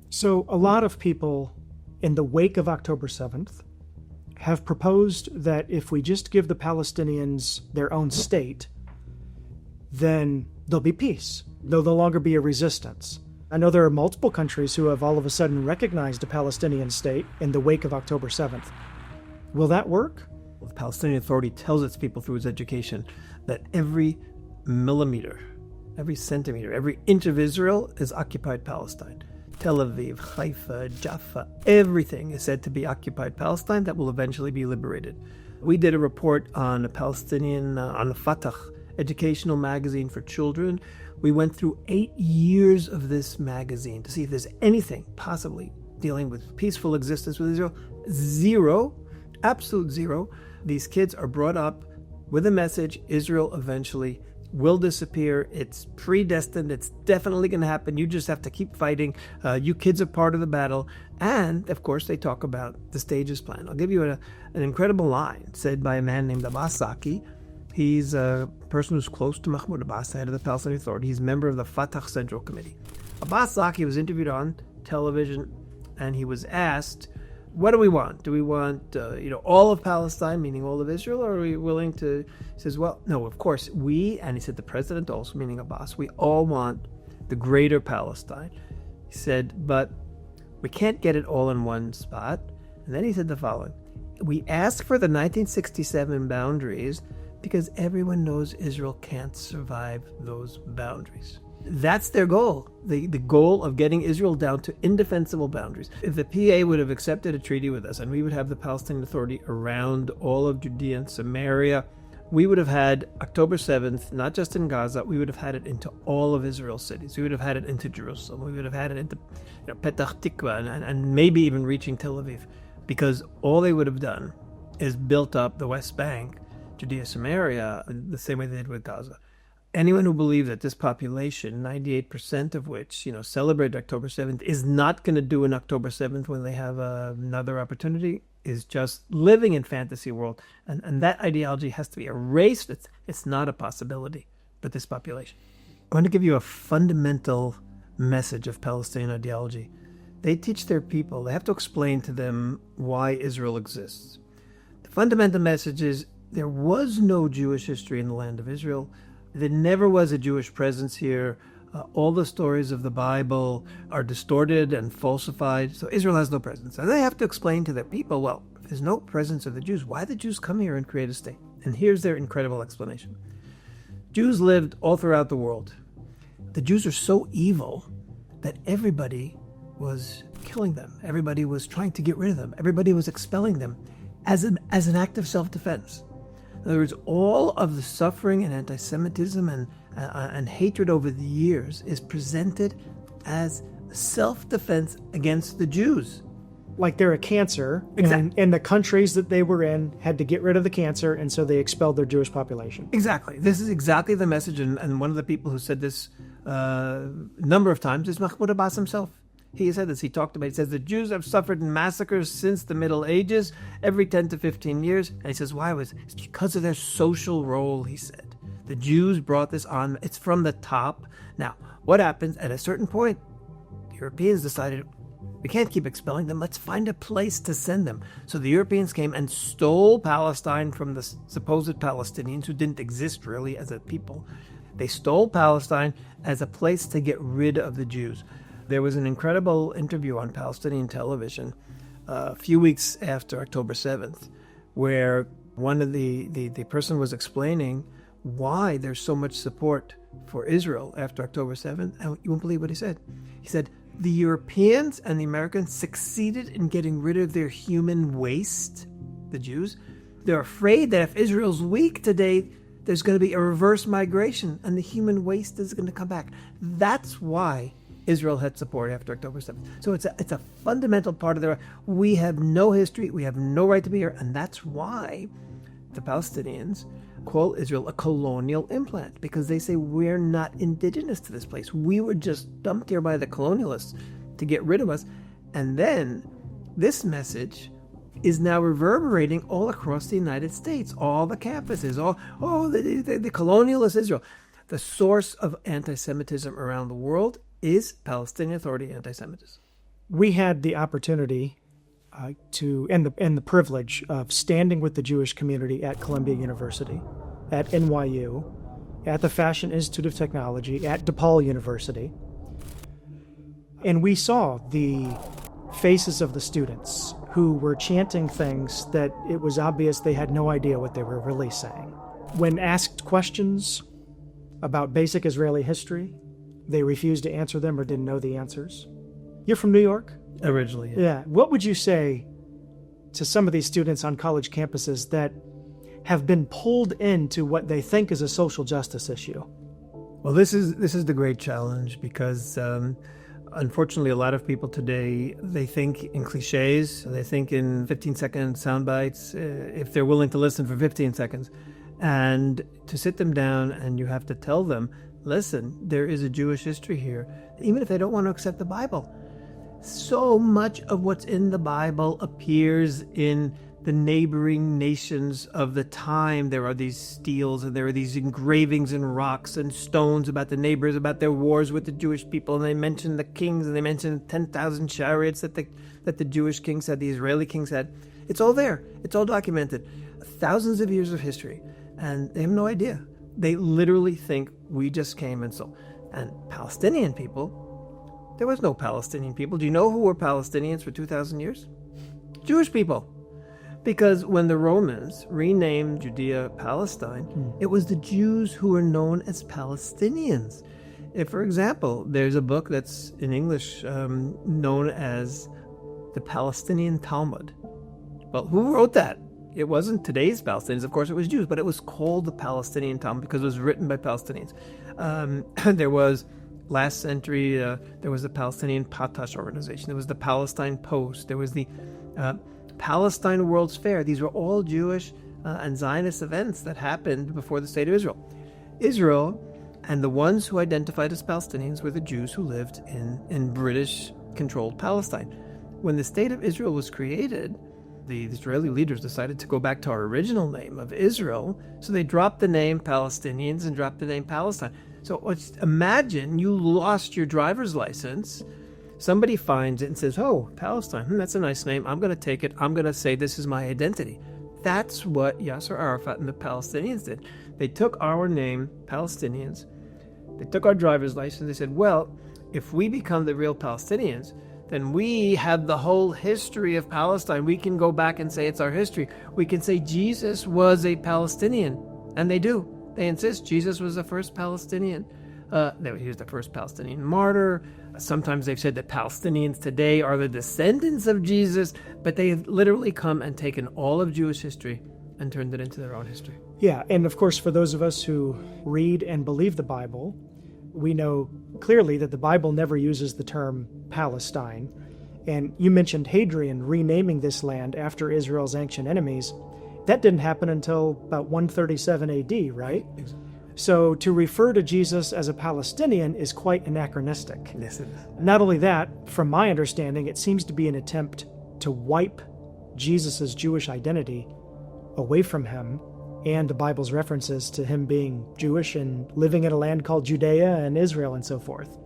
So a lot of people in the wake of October 7th have proposed that if we just give the Palestinians their own state, then there'll be peace. There'll no longer be a resistance. I know there are multiple countries who have all of a sudden recognized a Palestinian state in the wake of October 7th. Will that work? The Palestinian Authority tells its people through its education that every millimeter, every centimeter, every inch of Israel is occupied Palestine. Tel Aviv, Haifa, Jaffa, everything is said to be occupied Palestine that will eventually be liberated. We did a report on a Palestinian, on the Fatah educational magazine for children. We went through 8 years of this magazine to see if there's anything possibly dealing with peaceful existence with Israel. Zero, absolute zero. These kids are brought up with a message: Israel eventually will disappear. It's predestined. It's definitely going to happen. You just have to keep fighting. You kids are part of the battle. And, of course, they talk about the stages plan. I'll give you an incredible line said by a man named Abbas. He's a person who's close to Mahmoud Abbas, the head of the Palestinian Authority. He's a member of the Fatah Central Committee. Abbas was interviewed on television, and he was asked, what do we want? Do we want, all of Palestine, meaning all of Israel, or are we willing to? He says, well, no, of course, we, and he said the president also, meaning Abbas, we all want the greater Palestine. He said, but we can't get it all in one spot. And then he said the following: we ask for the 1967 boundaries because everyone knows Israel can't survive those boundaries. That's their goal, the goal of getting Israel down to indefensible boundaries. If the PA would have accepted a treaty with us and we would have the Palestinian Authority around all of Judea and Samaria, we would have had October 7th, not just in Gaza, we would have had it into all of Israel's cities. We would have had it into Jerusalem. We would have had it into Petah Tikva and maybe even reaching Tel Aviv, because all they would have done is built up the West Bank, Judea, Samaria, the same way they did with Gaza. Anyone who believes that this population, 98% of which, celebrate October 7th, is not going to do an October 7th when they have another opportunity is just living in fantasy world. And that ideology has to be erased. It's not a possibility for this population. I want to give you a fundamental message of Palestinian ideology. They teach their people, they have to explain to them why Israel exists. The fundamental message is there was no Jewish history in the land of Israel. There never was a Jewish presence here. All the stories of the Bible are distorted and falsified, so Israel has no presence. And they have to explain to their people, well, if there's no presence of the Jews, why did the Jews come here and create a state? And here's their incredible explanation. Jews lived all throughout the world. The Jews are so evil that everybody was killing them. Everybody was trying to get rid of them. Everybody was expelling them as an act of self-defense. In other words, all of the suffering and anti-Semitism and hatred over the years is presented as self-defense against the Jews. Like they're a cancer, exactly. And the countries that they were in had to get rid of the cancer, and so they expelled their Jewish population. Exactly. This is exactly the message, and one of the people who said this a number of times is Mahmoud Abbas himself. He said this, he says, the Jews have suffered massacres since the Middle Ages, every 10 to 15 years. And he says, why was it? It's because of their social role, he said. The Jews brought this on. It's from the top. Now, what happens? At a certain point, the Europeans decided, we can't keep expelling them. Let's find a place to send them. So the Europeans came and stole Palestine from the supposed Palestinians, who didn't exist really as a people. They stole Palestine as a place to get rid of the Jews. There was an incredible interview on Palestinian television a few weeks after October 7th, where one of the person was explaining why there's so much support for Israel after October 7th. And you won't believe what he said. He said, the Europeans and the Americans succeeded in getting rid of their human waste, the Jews. They're afraid that if Israel's weak today, there's going to be a reverse migration and the human waste is going to come back. That's why Israel had support after October 7th. So it's a fundamental part of their... We have no history, we have no right to be here, and that's why the Palestinians call Israel a colonial implant, because they say we're not indigenous to this place. We were just dumped here by the colonialists to get rid of us. And then this message is now reverberating all across the United States, all the campuses, the colonialist Israel. The source of anti-Semitism around the world is Palestinian Authority anti-Semitism. We had the opportunity and the privilege of standing with the Jewish community at Columbia University, at NYU, at the Fashion Institute of Technology, at DePaul University. And we saw the faces of the students who were chanting things that it was obvious they had no idea what they were really saying. When asked questions about basic Israeli history, they refused to answer them or didn't know the answers. You're from New York? Originally, yeah. Yeah. What would you say to some of these students on college campuses that have been pulled into what they think is a social justice issue? Well, this is the great challenge because unfortunately, a lot of people today, they think in cliches, they think in 15-second sound bites, if they're willing to listen for 15 seconds. And to sit them down and you have to tell them, listen, there is a Jewish history here, even if they don't want to accept the Bible. So much of what's in the Bible appears in the neighboring nations of the time. There are these steles and there are these engravings in rocks and stones about the neighbors, about their wars with the Jewish people. And they mention the kings and they mention 10,000 chariots that the Jewish kings had, the Israeli kings had. It's all there. It's all documented. Thousands of years of history. And they have no idea. They literally think we just came and so. And Palestinian people, there was no Palestinian people. Do you know who were Palestinians for 2,000 years? Jewish people. Because when the Romans renamed Judea Palestine, it was the Jews who were known as Palestinians. If, for example, there's a book that's in English known as the Palestinian Talmud. Well, who wrote that? It wasn't today's Palestinians, of course it was Jews, but it was called the Palestinian Talmud because it was written by Palestinians. There was, last century, there was the Palestinian Patash organization. There was the Palestine Post. There was the Palestine World's Fair. These were all Jewish and Zionist events that happened before the State of Israel. Israel and the ones who identified as Palestinians were the Jews who lived in British-controlled Palestine. When the State of Israel was created, the Israeli leaders decided to go back to our original name of Israel, so they dropped the name Palestinians and dropped the name Palestine. So imagine you lost your driver's license. Somebody finds it and says, oh, Palestine, that's a nice name. I'm going to take it. I'm going to say this is my identity. That's what Yasser Arafat and the Palestinians did. They took our name, Palestinians. They took our driver's license. They said, well, if we become the real Palestinians, then we have the whole history of Palestine. We can go back and say it's our history. We can say Jesus was a Palestinian. And they do. They insist Jesus was the first Palestinian. He was the first Palestinian martyr. Sometimes they've said that Palestinians today are the descendants of Jesus, but they have literally come and taken all of Jewish history and turned it into their own history. Yeah, and of course, for those of us who read and believe the Bible, we know clearly that the Bible never uses the term Palestine. And you mentioned Hadrian renaming this land after Israel's ancient enemies. That didn't happen until about 137 AD, right? Exactly. So to refer to Jesus as a Palestinian is quite anachronistic. Yes, it is. Not only that, from my understanding, it seems to be an attempt to wipe Jesus' Jewish identity away from him and the Bible's references to him being Jewish and living in a land called Judea and Israel and so forth.